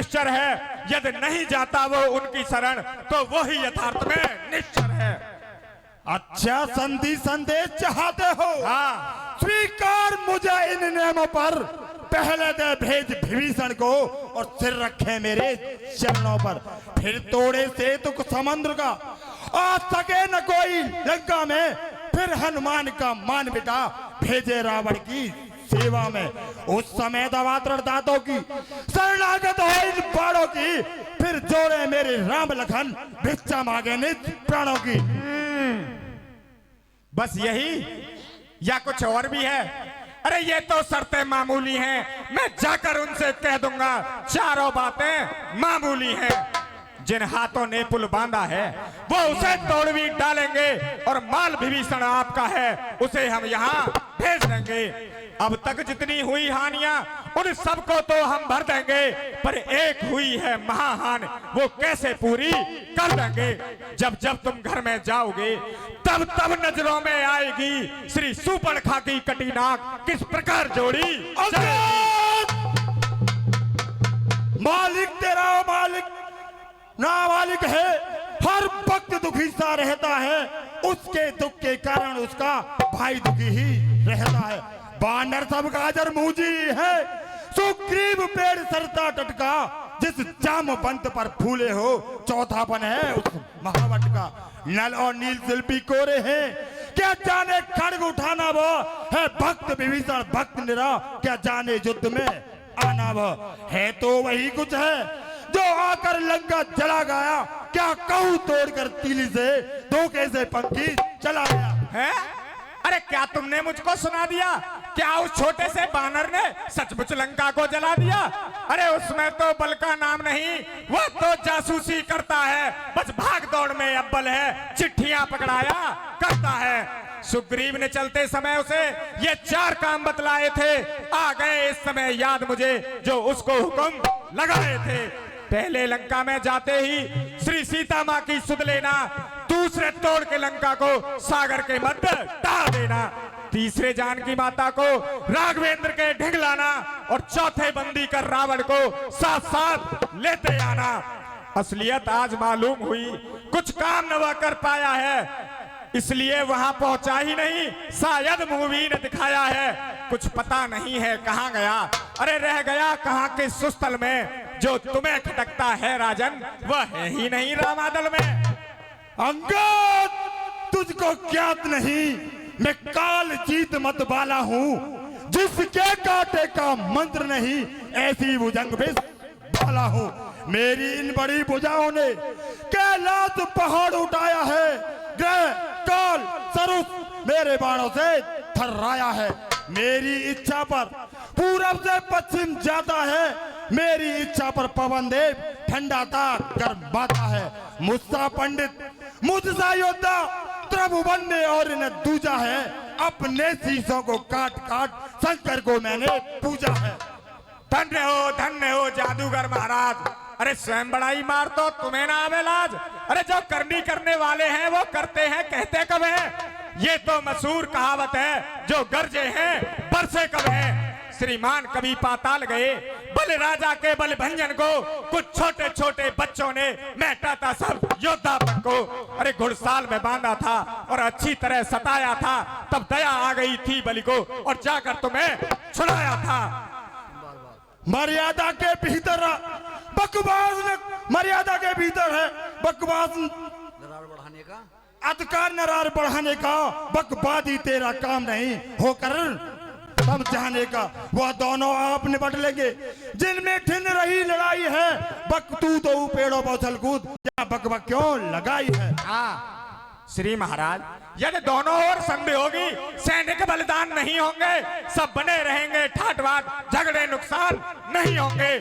निश्चर है। यदि नहीं जाता वो उनकी शरण तो वो ही यथार्थ में निश्चर है। अच्छा संधि संदेश चाहते हो? हाँ। स्वीकार मुझे इन नियमों पर। पहले दे भेज विभीषण को और सिर रखे मेरे चरणों पर। फिर तोड़े सेतु समुद्र का, आ सके न कोई लंका में। फिर हनुमान का मान बेटा भेजे रावण की सेवा में। उस समय दवातर दांतों की शरणागत हो इन बाणों की। फिर जोड़े मेरे राम लखन भिक्षा मांगे निज प्राणों की। बस यही या कुछ और भी है? अरे ये तो शर्तें मामूली हैं, मैं जाकर उनसे कह दूंगा चारों बातें मामूली हैं। जिन हाथों ने पुल बांधा है वो उसे तोड़ भी डालेंगे और माल विभीषण आपका है उसे हम यहाँ भेज देंगे। अब तक जितनी हुई हानियां उन सबको तो हम भर देंगे, पर एक हुई है महाहान, वो कैसे पूरी कर देंगे। जब जब तुम घर में जाओगे तब तब नजरों में आएगी श्री सूर्पणखा की कटी नाक किस प्रकार जोड़ी जाएगी। मालिक तेरा मालिक नामालिक है, हर वक्त दुखी सा रहता है। उसके दुख के कारण उसका भाई दुखी ही रहता है। बानर सब गाजर मूजी है, सुग्रीव पेड़ सरता टटका। जिस जामवंत पर फूले हो चौथापन है उस महावट का। नल और नील शिल्पी कोरे हैं, क्या जाने खड्ग उठाना वो है। भक्त विभीषण भक्त निरा, क्या जाने युद्ध में आना वो है। तो वही कुछ है जो आकर लंका जला गया। क्या कहूं तोड़कर तीली से धोखे से पंखी चला गया है। अरे क्या तुमने मुझको सुना दिया? क्या उस छोटे से बानर ने सचमुच लंका को जला दिया? अरे उसमें तो बल का नाम नहीं, वो तो जासूसी करता है। बस भाग दौड़ में अव्वल है, चिट्ठियां पकड़ाया करता है। सुग्रीव ने चलते समय उसे ये 4 काम बतलाए थे। आ गए इस समय याद मुझे जो उसको हुक्म लगाए थे। पहले लंका में जाते ही श्री सीता माँ की सुध लेना, दूसरे तोड़ के लंका को सागर के मध्य डाल देना, तीसरे जानकी माता को राघवेंद्र के ढिंग लाना और चौथे बंदी कर रावण को साथ साथ लेते आना। असलियत आज मालूम हुई, कुछ काम न वह कर पाया है इसलिए वहां पहुंचा ही नहीं। शायद मूवी ने दिखाया है, कुछ पता नहीं है कहां गया। अरे रह गया कहां के सुस्थल में, जो तुम्हें खटकता है राजन वह है ही नहीं रामादल में। अंगद तुझको ज्ञात नहीं, मैं काल जीत मत वाला हूँ। जिसके कांटे का मंत्र नहीं, ऐसी भुजंग भी वाला हूँ। मेरी इन बड़ी भुजाओं ने कैलाश पहाड़ उठाया है। ग्रह काल सरुस मेरे बाणों से थर्राया है। मेरी इच्छा पर पूरब से पश्चिम जाता है। मेरी इच्छा पर पवन देव ठंडाता गर्माता है। मुझसा पंडित मुझसा योद्धा त्रिभुवन ने और इन्हें दूजा है। अपने शीशों को काट काट शंकर को मैंने पूजा है। धन्य हो जादूगर महाराज। अरे स्वयं बड़ाई मार तो तुम्हें ना आवे लाज। अरे जो करनी करने वाले हैं वो करते हैं, कहते कब है। ये तो मशहूर कहावत है, जो गरजे हैं बरसे कब है। श्रीमान कभी पाताल गए, बल राजा के बल भंजन को कुछ छोटे छोटे बच्चों ने मैटा था सब योद्धापन को। अरे घुड़साल में बांधा था और अच्छी तरह सताया था, तब दया आ गई थी बलि को और जाकर तुम्हें छुड़ाया था। मर्यादा के भीतर बकवास न, मर्यादा के भीतर है बकवास। नरार बढ़ाने का, अधिकार नरार बढ़ाने का, बकवादी तेरा काम नहीं होकर समझाने का। वह दोनों आप निपट लेंगे जिनमें ठिन रही लड़ाई है। बक तू तो पेड़ों पर उछल कूद, बक बक क्यों लगाई है। श्री महाराज यदि दोनों ओर संधि होगी, सैनिक बलिदान नहीं होंगे, सब बने रहेंगे ठाटवाट, झगड़े नुकसान नहीं होंगे।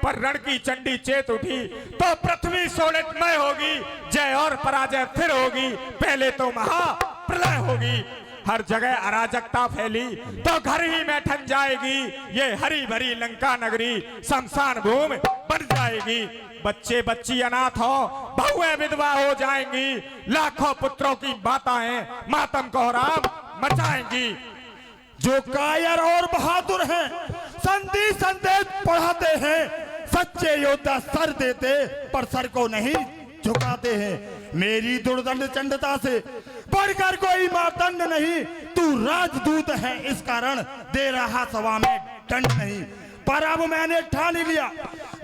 पर रण की चंडी चेत उठी तो पृथ्वी शोणितमय होगी। जय और पराजय फिर होगी, पहले तो महाप्रलय होगी। हर जगह अराजकता फैली तो घर ही में ठन जाएगी। ये हरी भरी लंका नगरी शमशान भूमि बन जाएगी। बच्चे बच्ची अनाथ हो, बहुएं विधवा हो जाएंगी। लाखों पुत्रों की माताएं मातम कोहराम मचाएंगी। जो कायर और बहादुर हैं, संधि संदेश पढ़ाते हैं। सच्चे योद्धा सर देते पर सर को नहीं झुकाते हैं। मेरी दुर्दंड चंडता से बढ़कर कोई मातंड नहीं, तू राजदूत है इस कारण दे रहा सभा में दंड नहीं। पर अब मैंने ठान लिया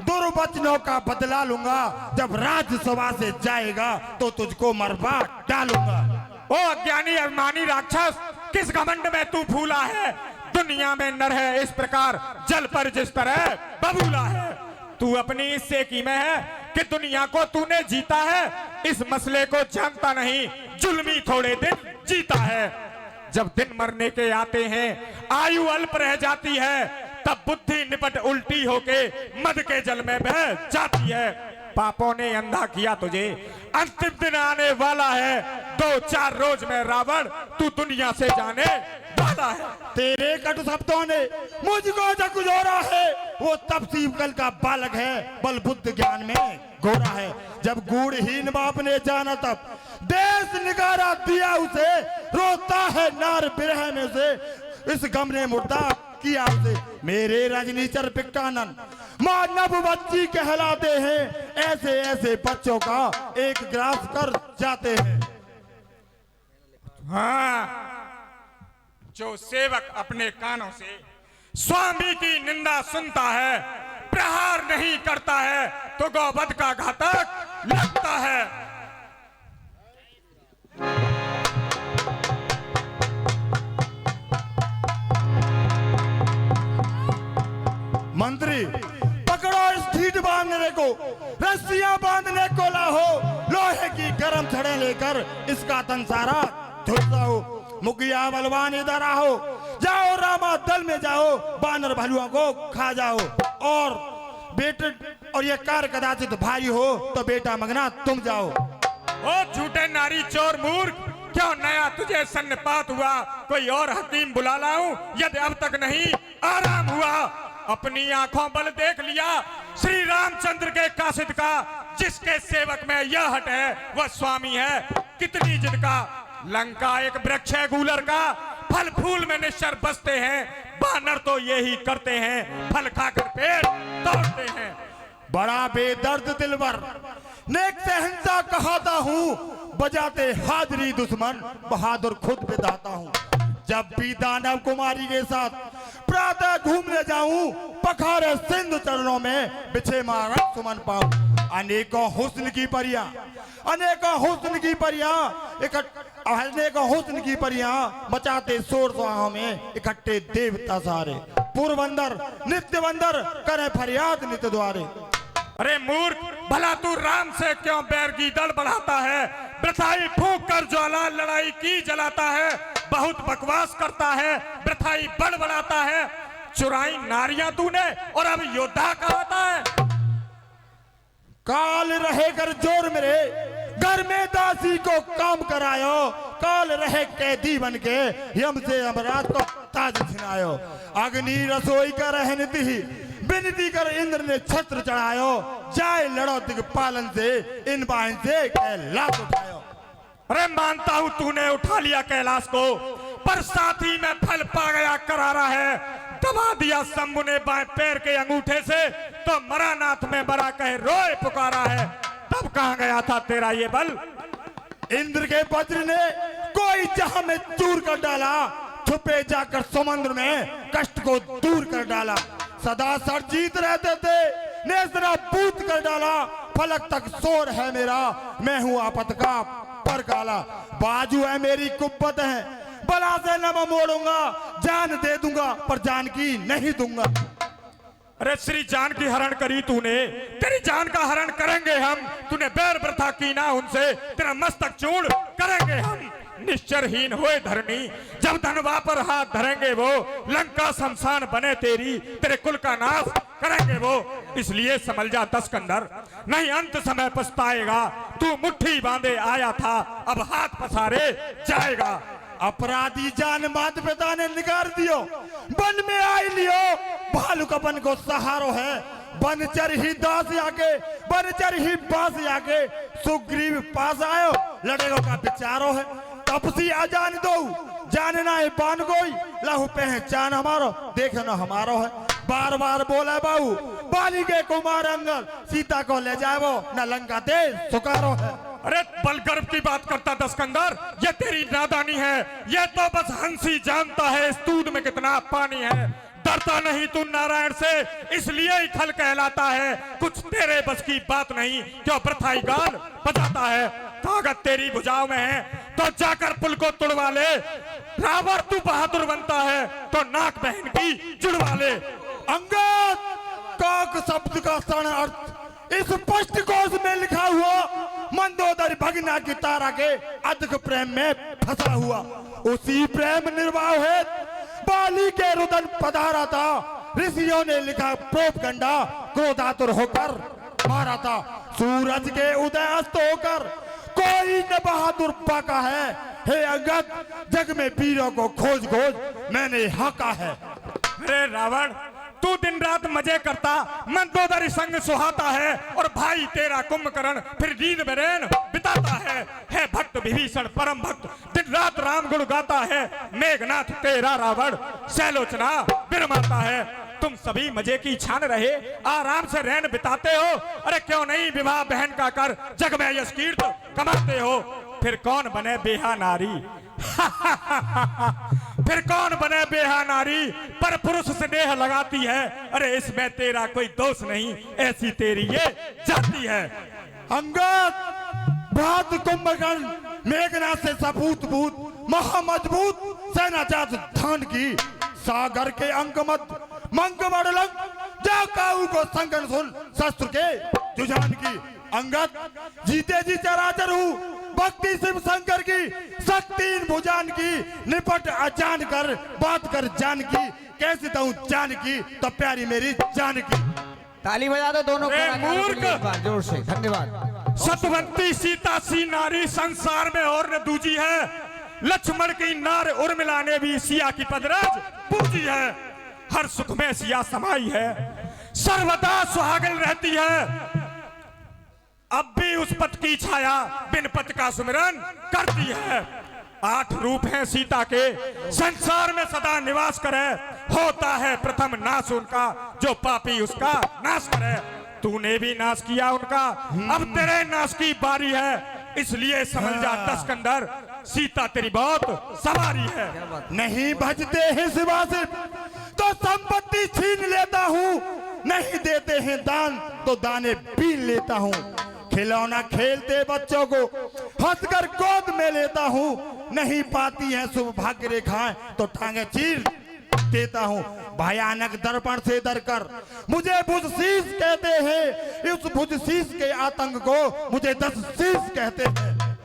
दुर्वचनों का बदला लूंगा, जब राज्यसभा से जाएगा तो तुझको मरवा डालूंगा। ओ अज्ञानी अभिमानी राक्षस, किस घमंड में तू फूला है? दुनिया में नर है इस प्रकार जल पर जिस तरह बबूला है। तू अपनी इससे की में है कि दुनिया को तूने जीता है, इस मसले को जानता नहीं, जुल्मी थोड़े दिन जीता है। जब दिन मरने के आते हैं, आयु अल्प रह जाती है, तब बुद्धि निपट उल्टी होके मद के जल में बह जाती है। पापों ने अंधा किया तुझे, अंतिम दिन आने वाला है, 2-4 रोज में रावण तू दुनिया से जाने वाला है। तेरे कटु शब्दों ने मुझको झकझोरा है, वो तब सीवकल का बालक है, बल बुद्ध ज्ञान में घोरा है। जब गूढ़हीन बाप ने जाना तब देश निकारा दिया उसे, रोता है नार बिरह में उसे, इस गम ने मुर्दा किया उसे। मेरे रजनीचर पिक्कानन मानव बच्ची कहलाते हैं, ऐसे ऐसे बच्चों का एक ग्रास कर जाते हैं। हाँ, जो सेवक अपने कानों से स्वामी की निंदा सुनता है, प्रहार नहीं करता है, तो गौवध का घातक लगता है। मंत्री, पकड़ो इस ढीठ बांधने को, रस्सियां बांधने को लाओ, लोहे की गर्म छड़ें लेकर इसका तन सारा धुलसाओ। मुखिया बलवान इधर आओ, जाओ रामा दल में जाओ, बानर भालुओं को खा जाओ। और बेटे, और ये कार्य कदाचित भारी हो तो बेटा मंगना तुम जाओ। ओ झूठे नारी चोर मूर्ख, क्यों नया तुझे सन्नपात हुआ? कोई और हकीम बुला लाऊं यदि अब तक नहीं आराम हुआ? अपनी आंखों बल देख लिया श्री रामचंद्र के कासिद का, जिसके सेवक में यह हट है वह स्वामी है कितनी जिद का। लंका एक वृक्ष है गूलर का, फल फूल में निश्चर बसते हैं, बानर तो यही करते हैं, फल खाकर पेड़ तोड़ते हैं। बड़ा बेदर्द दिलवर नेक से हिंसा कहता हूँ, बजाते हाजरी दुश्मन बहादुर खुद बिताता हूँ। जब भी दानव कुमारी के साथ प्रातः घूमने जाऊं, पखारे सिंधु चरणों में बिछे मारा सुमन पाऊं। अनेकों हुस्न की परियां, अनेकों हुस्न की परियां अनेकों हुस्न की परियां मचाते शोर सुहाओं में इकट्ठे देवता सारे, पूर्वंदर नित्य बंदर करे फरियाद नित्य द्वारे। अरे मूर्ख, भला तू राम से क्यों बैर की दड़ बढ़ाता है? वृथाई फूंक कर ज्वाला लड़ाई की जलाता है, बहुत बकवास करता है, वृथाई बड़ बढ़ाता है। चुराई नारियां तूने और अब योद्धा कहता है। काल रहे कर जोर मेरे घर में दासी को काम करायो, काल रहे कैदी बन के यम से अमराज को ताज छिनायो। अग्नि रसोई का रहन दी विनती कर इंद्र ने छत्र चढ़ायो, जाए लड़ो दिग्पालन से इन बाहिन से कैलाश उठायो। अरे मानता हूं तूने उठा लिया कैलाश को, पर साथी में फल पा गया करारा है। दबा दिया शंभु ने बाएं पैर के अंगूठे से, तो मरानाथ में बड़ा कहे रोए पुकारा है। तब कहां गया था तेरा ये बल? इंद्र के वज्र ने कोई जहां में चूर कर डाला, छुपे जाकर समुद्र में कष्ट को दूर कर डाला। सदा सरजीत रहते थे नेसरा पूत कर डाला, फलक तक शोर है मेरा मैं हूं आपत का पर काला। बाजू है मेरी कुब्बत है बला से न मैं मोड़ूंगा, जान दे दूंगा पर जान की नहीं दूंगा। अरे श्री जान की हरण करी तूने, तेरी जान का हरण करेंगे हम। तूने बैर प्रथा की ना उनसे, तेरा मस्तक चूड़ करेंगे हम। निश्चरहीन हुए धरनी, जब धनवा पर हाथ धरेंगे वो, लंका शमशान बने तेरी, तेरे कुल का नाश करेंगे वो। इसलिए समझ जा दसकंदर, नहीं अंत समय पछताएगा। तू मुट्ठी बांधे आया था, अब हाथ पसारे जाएगा। अपराधी जान मात पिता ने निकाल दियो, वन में आई लियो, भालू का बन को सहारो है। बनचर ही दास आके, बनचर ही बास आके, सुग्रीव पास आयो, लड़ेगो का विचारो है। तपसी आ जान दो, जानना है पान कोई, लहू पहचान हमारो, देखना हमारो है। बार बार बोला बाबू बाली के कुमार अंगद सीता को ले जाओ न लंका देश सुकारो है। अरे बलगर्व की बात करता दस्कंदर, ये तेरी नादानी है। ये तो बस हंसी जानता है इस दूध में कितना पानी है। डरता नहीं तू नारायण से, इसलिए ही खल कहलाता है। कुछ तेरे बस की बात नहीं, क्यों प्रथाई गाल बजाता है। ताकत तेरी भुजाओं में है तो जाकर पुल को तुड़वा ले। रावण तू बहादुर बनता है तो नाक बहन की जुड़वा ले। अंगद, काक शब्द का सण अर्थ इस स्पष्ट कोश में लिखा हुआ मंदोदरी भगना की तारा के अधिक प्रेम में फंसा हुआ। उसी प्रेम निर्वाह है बाली के रुदन पधारा था। ऋषियों ने लिखा प्रोपगंडा क्रोधातुर होकर मारा था। सूरज के उदय अस्त होकर कोई न बहादुर पाका है। हे अंगद, जग में वीरों को खोज खोज मैंने हाका है। अरे रावण, तू दिन रात मजे करता, मंदोदरी संग सुहाता है और भाई तेरा कुंभकर्ण फिर नींद में रैन बिताता है भक्त विभीषण परम भक्त दिन रात राम गुण गाता है। मेघनाथ तेरा रावण सैलोचना बिरमाता है। तुम सभी मजे की छान रहे, आराम से रैन बिताते हो। अरे क्यों नहीं विवाह बहन का कर जग में यश कीर्त कमाते हो। फिर कौन बने बेहा नारी फिर कौन बने बेहा नारी, पर पुरुष स्नेह लगाती है। अरे इसमें तेरा कोई दोष नहीं, ऐसी तेरी ये जाती है। अंगद, भ्रात कुंभकर्ण मेघनाथ से सपूत भूत महामजबूत सेना जात धान की। सागर के अंकमत मंग मडलंग जा काऊ को संगन सुन शस्त्र के जुझान की। अंगद, जीते जी चराचर हूँ भक्ति शिव शंकर की। शक्ति भुजान की निपट अजान कर बात कर जान की। कैसे दऊं जान की तो प्यारी मेरी जान की। ताली बजा दो दोनों मूर्ख, जोर से। धन्यवाद। सतवंती सीता सी नारी संसार में और न दूजी है। लक्ष्मण की नार उर्मिला ने भी सिया की पदराज पूजी है। हर सुख में सिया समाई है, सर्वदा सुहागन रहती है। अब भी उस पथ की छाया बिन पथ का सुमिरन करती है। 8 रूप हैं सीता के, संसार में सदा निवास करे। होता है प्रथम नाश उनका, जो पापी उसका नाश करे। तूने भी नाश किया उनका, अब तेरे नाश की बारी है। इसलिए समझ जा दस्कंदर, सीता तेरी बहुत सवारी है। नहीं भजते हैं शिवा से तो संपत्ति छीन लेता हूँ। नहीं देते हैं दान तो दाने पीन लेता हूँ। खिलौना खेलते बच्चों को हंसकर गोद में लेता हूँ। नहीं पाती हैं शुभ भाग्य रेखाएं तो टांगे चीर देता हूँ। भयानक दर्पण से डरकर मुझे भुजशीश कहते हैं। इस भुजशीश के आतंक को मुझे 10 शीश कहते हैं।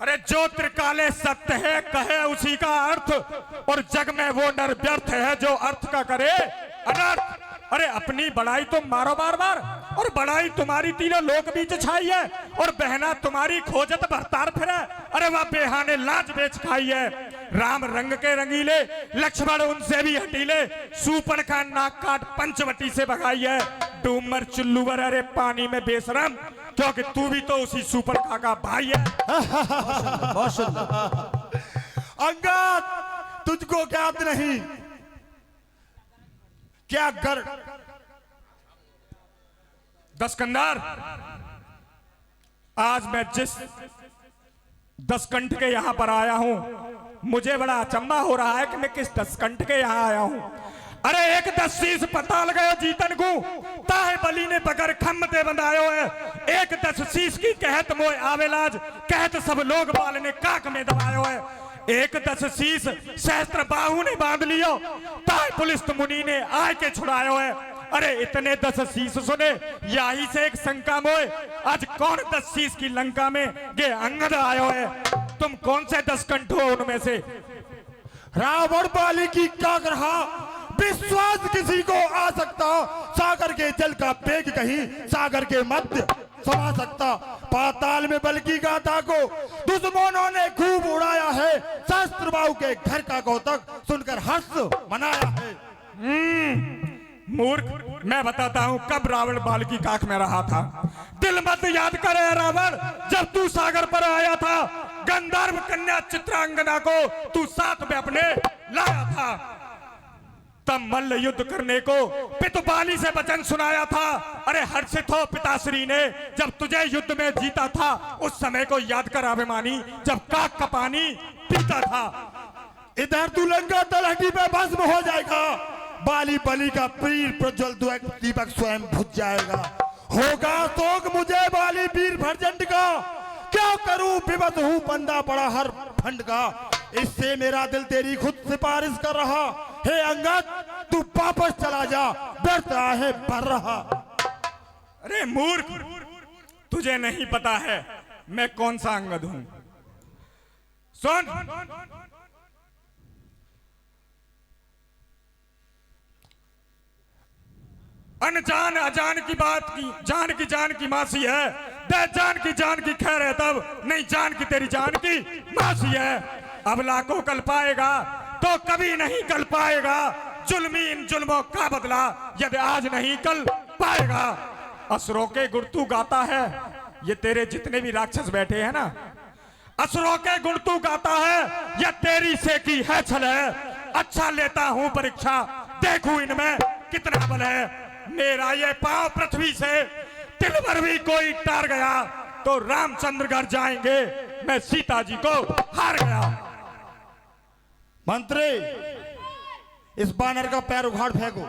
अरे जो त्रिकाले सत्य है कहे उसी का अर्थ, और जग में वो नर व्यर्थ है जो अर्थ का करे अनर्थ। अरे अपनी बड़ाई तुम मारो बार बार, और बड़ाई तुम्हारी तीनों लोक बीच छाई है, और बहना तुम्हारी खोजत भरतार फिरे। अरे वह बेहाने लाज बेच खाई है। राम रंग के रंगीले, लक्ष्मण उनसे भी हटीले। सूपन का नाक काट पंचवटी से भगाई है। डूमर चुल्लूवर अरे पानी में बेशरम, क्योंकि तू भी तो उसी सूपन का भाई है। बहुत सुंदर। अंगद, तुझको ज्ञात नहीं क्या कर दस्कंदर, आज मैं जिस 10 कंठ के यहाँ पर आया हूँ, मुझे बड़ा अचंभा हो रहा है कि मैं किस 10 कंठ के यहाँ आया हूँ। अरे एक 10 शीश पताल गयो जीतन को, ताहे बली ने बगर खम दे बंधायो है। एक 10 शीश की कहत मोय आवेलाज, कहत सब लोग बाल ने काक में दबायो है। एक 10 शीश सहस्त्र बाहु ने बांध लियो, ताहे पुलिस मुनि ने आय के छुड़ायो है। अरे इतने 10 शीश सुने, यही से एक शंका मोय, आज कौन 10 शीश की लंका में गे अंगद आयो है। तुम कौन से 10 कंठ हो उनमें से? रावण बाली की काक रहा, विश्वास किसी को आ सकता। सागर के जल का बेग कहीं सागर के मध्य समा सकता। पाताल में बल की गाथा को दुश्मनों ने खूब उड़ाया है। शस्त्र बाहु के घर का कौतक सुनकर हर्ष मनाया है। मूर्ख, मैं बताता हूँ कब रावण बाल की काख में रहा था। दिल मत याद करे रावण, जब तू सागर पर आया था, गंधर्व कन्या चित्रांगना को तू साथ में अपने लाया था। तब मल्ल युद्ध करने को पितुपाली से वचन सुनाया था। अरे हर्षित हो पिताश्री ने, जब तुझे युद्ध में जीता था उस समय को याद कर अभिमानी, जब काक का पानी पीता था। इधर तू लंका तलहटी पे भस्म हो जाएगा, बाली बलि का प्रिय प्रज्वल दीपक स्वयं बुझ जाएगा। होगा शोक मुझे बाली वीर भरचंड का, क्या करूं विवश हूं बंदा पड़ा हर फंड का। इससे मेरा दिल तेरी खुद सिफारिश कर रहा, हे अंगद तू वापस चला जा, व्यर्थ आहे भर रहा। अरे मूर्ख, तुझे नहीं पता है मैं कौन सा अंगद हूं। सुन, अनजान अजान की बात की जान की मासी है, दे जान की खैर है तब, नहीं जान की तेरी जान की मासी है। अब लाखों कल पाएगा तो कभी नहीं कल पाएगा, जुल्मी इन जुल्मों का बदला यदि आज नहीं कल पाएगा। असुरों के गुण तू गाता है, ये तेरे जितने भी राक्षस बैठे हैं ना, असुरों के गुण तू गाता है, यह तेरी से की है छल है। अच्छा लेता हूं परीक्षा, देखूं इनमें कितना बल है। मेरा ये पांव पृथ्वी से तिल भर भी कोई टार गया तो रामचंद्र घर जाएंगे, मैं सीता जी को हार गया। मंत्री, इस बानर का पैर उखाड़ फेंको।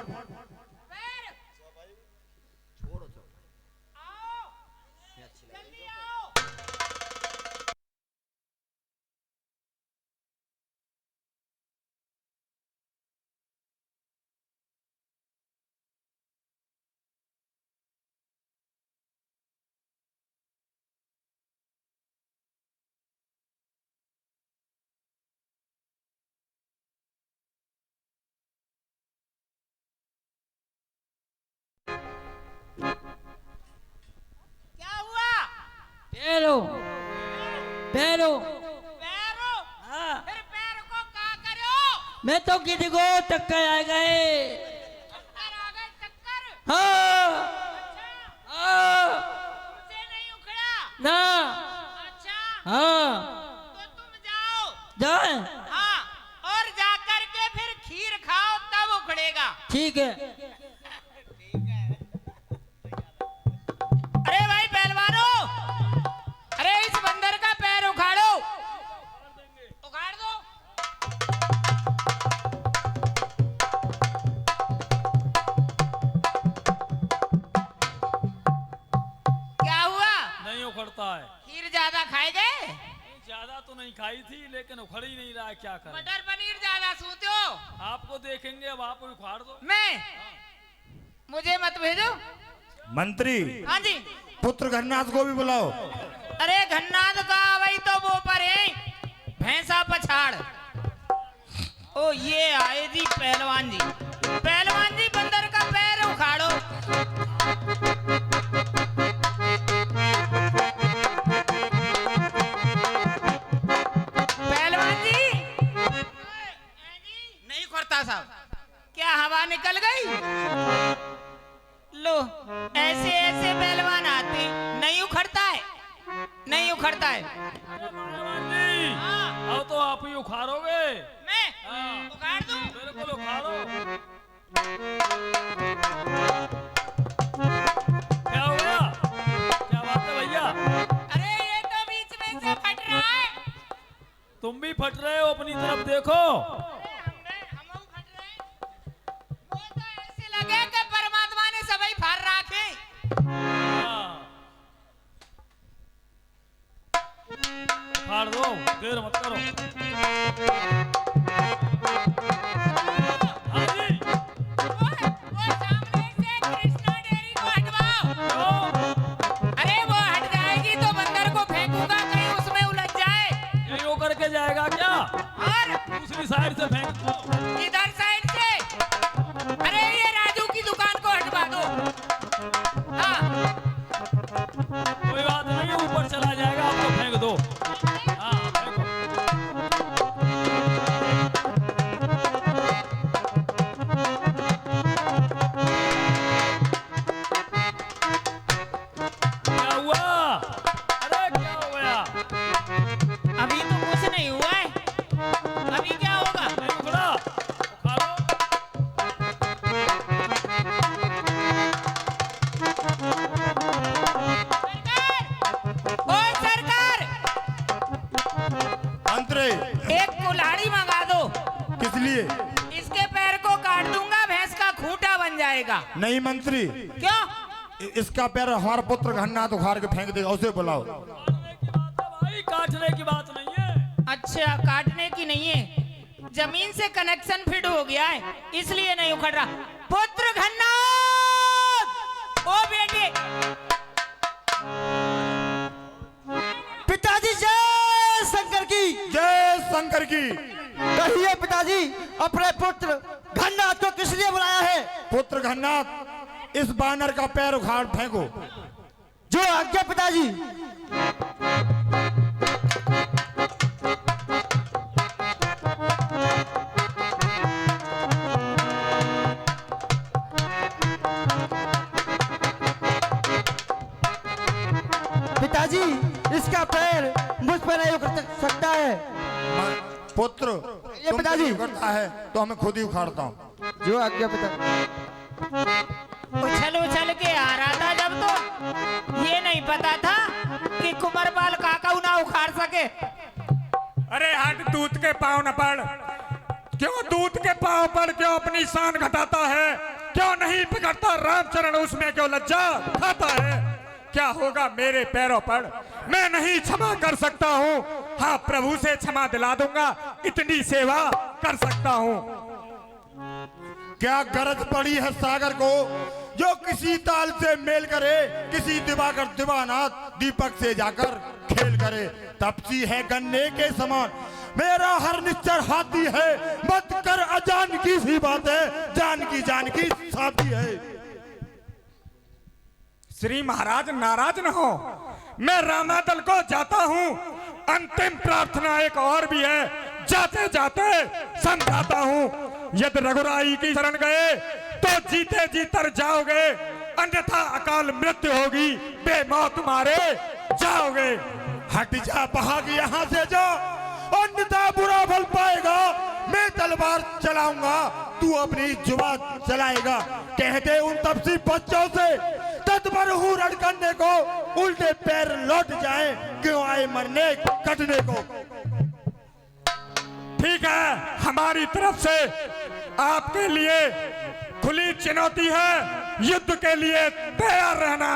पैरो पैरो पैरो हाँ, फिर पैर को क्या करो? मैं तो किसी को टक्कर आ गए। टक्कर आ गए? टक्कर? हाँ अच्छा, हाँ तुमसे नहीं उखड़ा? ना अच्छा, हाँ तो तुम जाओ। जाए हाँ, और जाकर के फिर खीर खाओ तब उखड़ेगा। ठीक है। अरे भाई पहलवानों, अरे इस बंदर का पैर उखाड़ो, उखाड़ दो। क्या हुआ? नहीं उखड़ता है। खीर ज्यादा खाए गए? ज्यादा तो नहीं खाई थी लेकिन उखड़ ही नहीं रहा है, क्या करें। मटर पनीर ज्यादा सूते हो? आपको देखेंगे, अब आप उखाड़ दो। मैं, मुझे मत भेजो। मंत्री, हाँ जी। पुत्र घन्नाथ को भी बुलाओ। अरे घन्नाथ का वही तो वो पर है, भैंसा पछाड़। ओ ये आए जी पहलवान जी। पहलवान जी बंदर का पैर उखाड़ो। पहलवान जी नहीं करता साहब, क्या हवा निकल गई? लो, ऐसे ऐसे पहलवान आते, नहीं उखड़ता है, नहीं उखड़ता है। अरे भगवान जी, हाँ, अब तो आप ही उखाड़ोगे। मैं हाँ। उखाड़ दूं? बिल्कुल उखाड़ो। क्या हो गया? क्या बात है भैया? अरे ये तो बीच में से फट रहा है। तुम भी फट रहे हो, अपनी तरफ देखो। हम फट रहे हैं। वो तो ऐसे लगे कि परमात्मा ने सभी फाड़ रखे। हाँ। उखाड़ दो, देर मत करो। हाँ जी। वो सामने से कृष्णा डेयरी को हटवाओ। क्यों? अरे वो हट जाएगी तो बंदर को फेंकूंगा, कहीं उसमें उलझ जाए। यही वो करके जाएगा क्या? और दूसरी साइड से फेंक दो। इधर साइड से। अरे ये राजू की दुकान को हटवा दो। हाँ, कोई बात नहीं, ऊपर चला जाएगा, आप तो फेंक दो। हाँ, फेंको। जाएगा। नहीं मंत्री, क्यों? इसका पैर हमारा पुत्र घन्नाथ उखाड़ के फेंक देगा, उसे बुलाओ। भाई काटने की बात नहीं है। अच्छा, काटने की नहीं है, जमीन से कनेक्शन फिट हो गया है, इसलिए नहीं उखड़ रहा। पुत्र घन्नाथ, ओ बेटे, पिताजी जय शंकर की। जय शंकर की। कहिए पिताजी, अपने पुत्र घन्नाथ को किस लिए बुलाया है? पुत्र घन्नाथ, इस बानर का पैर उखाड़ फेंको। जो आज्ञा पिताजी। पिताजी, इसका पैर मुझ पर नहीं उखड़ सकता है। पुत्र, ये तुम पिताजी। उखड़ता है तो हमें खुद ही उखाड़ता हूँ। जो आज्ञा पिताजी। उछल उछल के आ रहा था जब, तो ये नहीं पता था कि कुंवरपाल काकाऊ ना उखाड़ सके। अरे हट, दूत के पांव न पड़। क्यों दूत के पांव पड़, क्यों अपनी शान घटाता है? क्यों नहीं पकड़ता रामचरण, उसमें क्यों लज्जा खाता है? क्या होगा मेरे पैरों पर? मैं नहीं क्षमा कर सकता हूँ। हाँ, प्रभु से क्षमा दिला दूंगा, इतनी सेवा कर सकता हूँ। क्या गरज पड़ी है सागर को जो किसी ताल से मेल करे, किसी दिवाकर दीवानाथ दीपक से जाकर खेल करे। तपसी है गन्ने के समान, मेरा हर निश्चर हाथी है। मत कर अजान की सी बात है, जान की साथी है। श्री महाराज नाराज न हो, मैं रामादल को जाता हूँ। अंतिम प्रार्थना एक और भी है, जाते जाते समझाता हूँ। यदि रघुराई की शरण गए तो जीते जी तर जाओगे, अन्यथा अकाल मृत्यु होगी, बेमौत मारे जाओगे। हट जा भाग यहाँ से जा, अन्यथा बुरा फल पाएगा। मैं तलवार चलाऊंगा, तू अपनी जुबान चलाएगा। कहते उन तपसी बच्चों से तत्पर हूँ रण करने को, उल्टे पैर लौट जाए, क्यों आए मरने कटने को। ठीक है, हमारी तरफ से आपके लिए खुली चुनौती है, युद्ध के लिए तैयार रहना।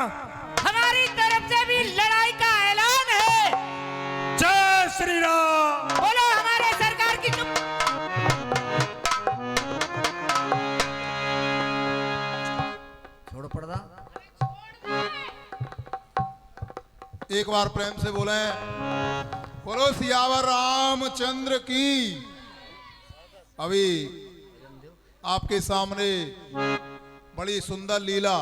हमारी तरफ से भी लड़ाई का ऐलान है। जय श्री राम। बोलो हमारे सरकार की छोड़ पर्दा। एक बार प्रेम से बोले, बोलो सियावर रामचंद्र की। अभी आपके सामने बड़ी सुंदर लीला